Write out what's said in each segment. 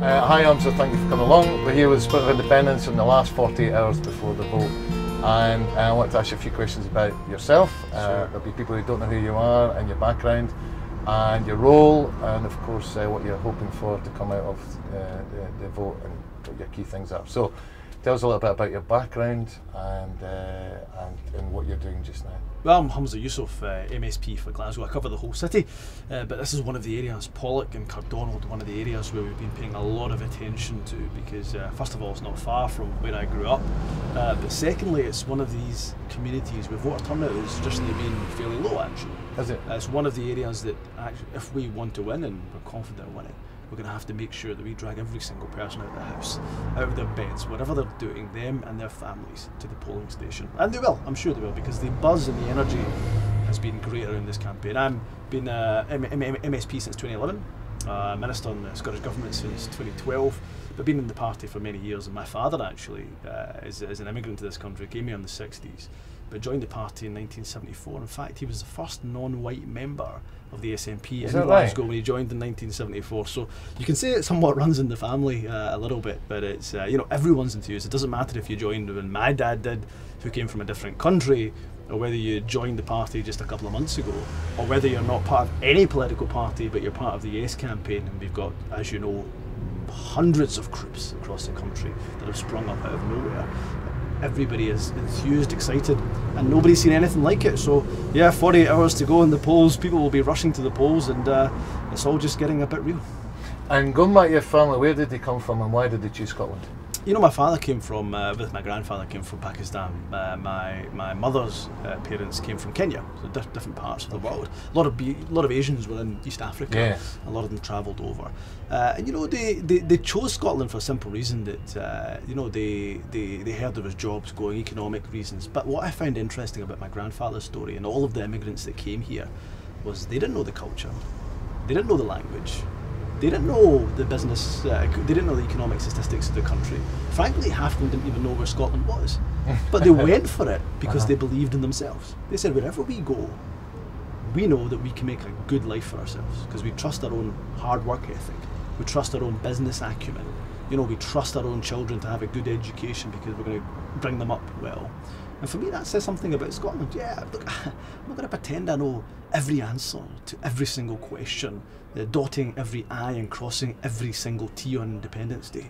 Hi Humza, thank you for coming along. We're here with Spirit of Independence in the last 48 hours before the vote. And I want to ask you a few questions about yourself. Sure. There'll be people who don't know who you are and your background and your role, and of course what you're hoping for to come out of the vote and what your key things are. So tell us a little bit about your background and what you're doing just now. Well, I'm Humza Yousaf MSP for Glasgow. I cover the whole city, but this is one of the areas, Pollock and Cardonald, one of the areas where we've been paying a lot of attention to, because first of all, it's not far from where I grew up, but secondly, it's one of these communities where voter turnout has traditionally been fairly low, actually. Is it? It's one of the areas that, actually, if we want to win, and we're confident in winning, we're going to have to make sure that we drag every single person out of the house, out of their beds, whatever they're doing, them and their families, to the polling station. And they will, I'm sure they will, because the buzz and the energy has been great around this campaign. I've been MSP since 2011, Minister in the Scottish Government since 2012, but been in the party for many years. And my father actually is an immigrant to this country, came here in the 60s, but joined the party in 1974. In fact, he was the first non-white member of the SNP in Glasgow when he joined in 1974. So you can say it somewhat runs in the family a little bit, but it's you know, everyone's enthused. It doesn't matter if you joined when my dad did, who came from a different country, or whether you joined the party just a couple of months ago, or whether you're not part of any political party but you're part of the Yes campaign. And we've got, as you know, hundreds of groups across the country that have sprung up out of nowhere. Everybody is enthused, excited, and nobody's seen anything like it. So yeah, 48 hours to go in the polls. People will be rushing to the polls, and it's all just getting a bit real. And going back to your family, where did they come from and why did they choose Scotland? You know, my father came from, with my grandfather came from Pakistan. My mother's parents came from Kenya, so different parts of the world. A lot of Asians were in East Africa. Yeah. A lot of them travelled over, and you know, they chose Scotland for a simple reason that you know, they heard there was jobs going, economic reasons. But what I found interesting about my grandfather's story and all of the immigrants that came here was they didn't know the culture, they didn't know the language. They didn't know the business, they didn't know the economic statistics of the country. Frankly, half of them didn't even know where Scotland was. But they went for it because they believed in themselves. They said, wherever we go, we know that we can make a good life for ourselves, because we trust our own hard work ethic, we trust our own business acumen, you know, we trust our own children to have a good education because we're going to bring them up well. And for me, that says something about Scotland. Yeah, look, I'm not going to pretend I know every answer to every single question, dotting every I and crossing every single T on Independence Day.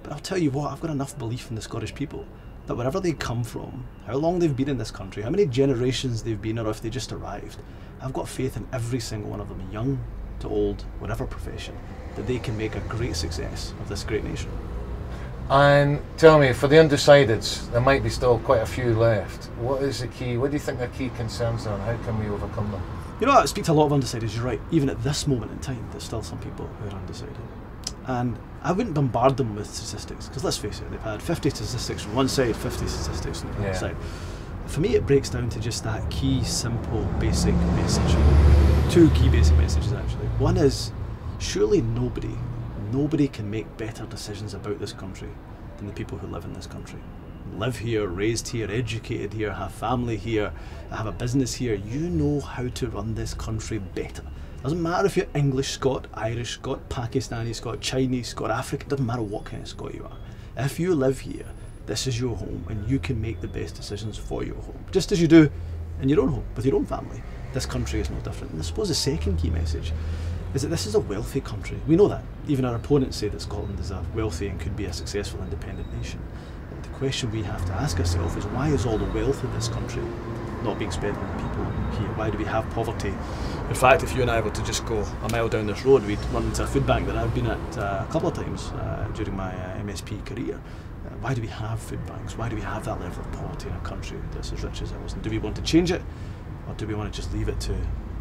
But I'll tell you what, I've got enough belief in the Scottish people that wherever they come from, how long they've been in this country, how many generations they've been, or if they just arrived, I've got faith in every single one of them, young to old, whatever profession, that they can make a great success of this great nation. And tell me, for the undecideds, there might be still quite a few left. What is the key? What do you think their key concerns are, and how can we overcome them? You know, I speak to a lot of undecideds, you're right. Even at this moment in time, there's still some people who are undecided. And I wouldn't bombard them with statistics, because let's face it, they've had 50 statistics from one side, 50 statistics from the other side. For me, it breaks down to just that key, simple, basic message. Two key basic messages, actually. One is, surely nobody can make better decisions about this country than the people who live in this country. Live here, raised here, educated here, have family here, have a business here. You know how to run this country better. Doesn't matter if you're English Scot, Irish Scot, Pakistani Scot, Chinese Scot, African, doesn't matter what kind of Scot you are. If you live here, this is your home and you can make the best decisions for your home, just as you do in your own home, with your own family. This country is no different. And I suppose the second key message is that this is a wealthy country. We know that. Even our opponents say that Scotland is a wealthy and could be a successful independent nation. But the question we have to ask ourselves is, why is all the wealth in this country not being spent on the people here? Why do we have poverty? In fact, if you and I were to just go a mile down this road, we'd run into a food bank that I've been at a couple of times during my MSP career. Why do we have food banks? Why do we have that level of poverty in a country that's as rich as ours? And do we want to change it, or do we want to just leave it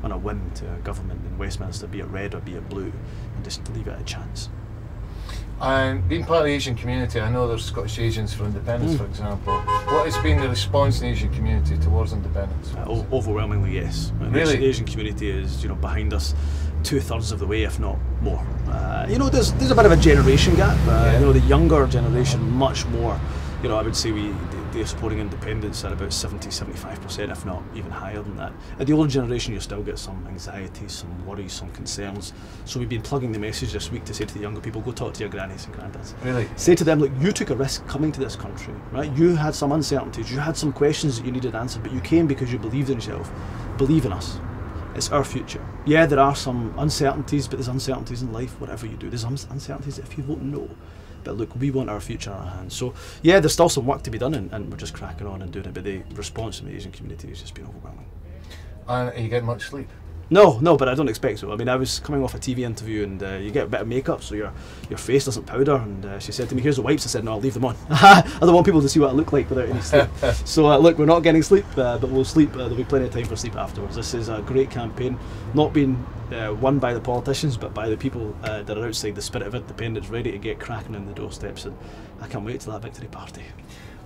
on a whim to a government in Westminster, be it red or be it blue, and just leave it a chance? And being part of the Asian community, I know there's Scottish Asians for Independence, for example. What has been the response in the Asian community towards independence? Overwhelmingly, yes. Really? The Asian community is, you know, behind us 2/3 of the way, if not more. You know, there's a bit of a generation gap. You know, the younger generation much more. You know, I would say they're supporting independence at about 70-75%, if not even higher than that. At the older generation, you still get some anxieties, some worries, some concerns. So we've been plugging the message this week to say to the younger people, go talk to your grannies and granddads. Really? Say to them, look, you took a risk coming to this country, right? You had some uncertainties, you had some questions that you needed answered, but you came because you believed in yourself. Believe in us. It's our future. Yeah, there are some uncertainties, but there's uncertainties in life, whatever you do. There's uncertainties if you vote no. But look, we want our future in our hands. So yeah, there's still some work to be done, and we're just cracking on and doing it, but the response from the Asian community has just been overwhelming. And are you getting much sleep? No, but I don't expect so. I mean, I was coming off a TV interview, and you get a bit of makeup so your face doesn't powder, and she said to me, here's the wipes. I said, no, I'll leave them on. I don't want people to see what I look like without any sleep. So look, we're not getting sleep, but we'll sleep. There'll be plenty of time for sleep afterwards. This is a great campaign, not being won by the politicians, but by the people that are outside the spirit of independence, ready to get cracking on the doorsteps, and I can't wait till that victory party.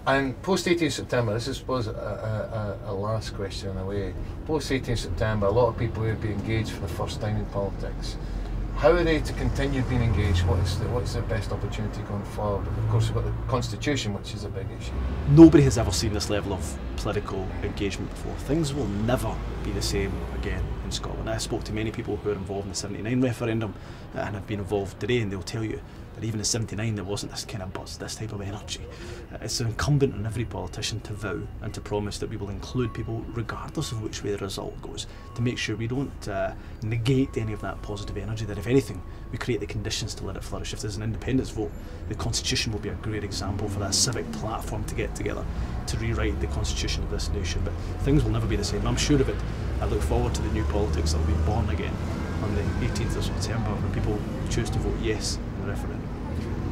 And post 18th September, this is, I suppose, a last question in a way. Post 18th September, a lot of people will be engaged for the first time in politics. How are they to continue being engaged? What's the best opportunity going forward? Of course, we've got the Constitution, which is a big issue. Nobody has ever seen this level of political engagement before. Things will never be the same again in Scotland. I spoke to many people who were involved in the '79 referendum and have been involved today, and they'll tell you that even in '79 there wasn't this kind of buzz, this type of energy. It's incumbent on every politician to vow and to promise that we will include people regardless of which way the result goes, to make sure we don't negate any of that positive energy, that if anything we create the conditions to let it flourish. If there's an independence vote, the Constitution will be a great example for that civic platform to get together to rewrite the Constitution of this nation. But things will never be the same, I'm sure of it. I look forward to the new politics that will be born again on the 18th of September when people choose to vote yes in the referendum.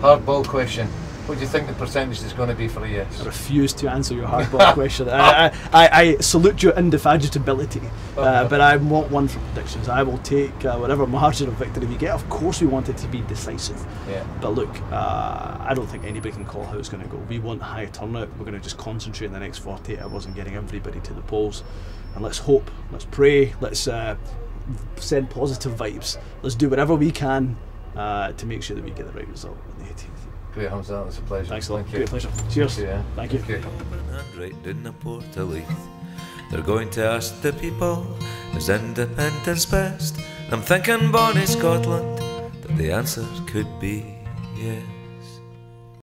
Hardball question. What do you think the percentage is going to be for a yes? I refuse to answer your hardball question. I salute your indefatigability, but I want one for predictions. I will take whatever margin of victory we get. Of course we want it to be decisive. Yeah. But look, I don't think anybody can call how it's going to go. We want high turnout. We're going to just concentrate in the next 48 hours on getting everybody to the polls. And let's hope, let's pray, let's send positive vibes. Let's do whatever we can to make sure that we get the right result on the 18th. Great, Humza, it's a pleasure. Thanks a lot. Thank you. Great pleasure. Cheers. Thank you. Thank you. They're going to ask the people, is independence best? I'm thinking Bonnie Scotland, but the answer could be yeah.